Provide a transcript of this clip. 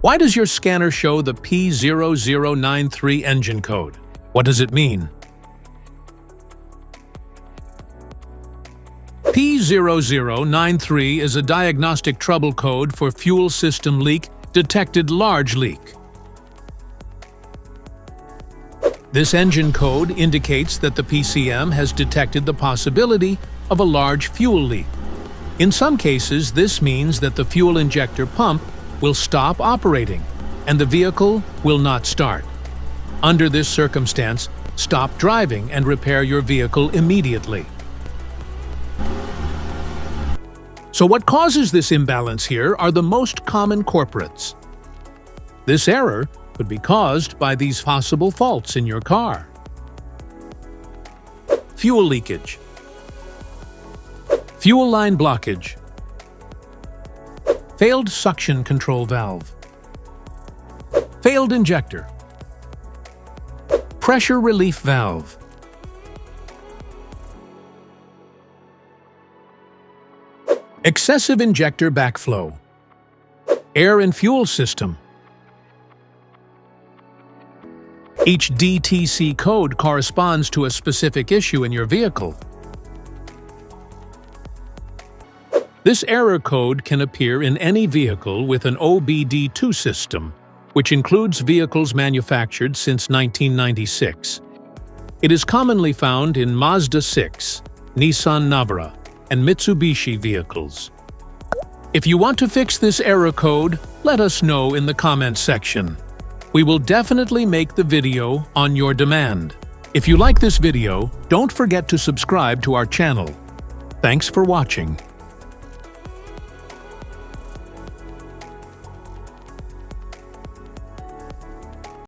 Why does your scanner show the P0093 engine code? What does it mean? P0093 is a diagnostic trouble code for fuel system leak detected large leak. This engine code indicates that the PCM has detected the possibility of a large fuel leak. In some cases, this means that the fuel injector pump will stop operating and the vehicle will not start. Under this circumstance, stop driving and repair your vehicle immediately. So what causes this imbalance here are the most common culprits. This error could be caused by these possible faults in your car. Fuel leakage, fuel line blockage, failed suction control valve, failed injector, pressure relief valve, excessive injector backflow, air and fuel system. Each DTC code corresponds to a specific issue in your vehicle. This error code can appear in any vehicle with an OBD2 system, which includes vehicles manufactured since 1996. It is commonly found in Mazda 6, Nissan Navara, and Mitsubishi vehicles. If you want to fix this error code, let us know in the comments section. We will definitely make the video on your demand. If you like this video, don't forget to subscribe to our channel. Thanks for watching.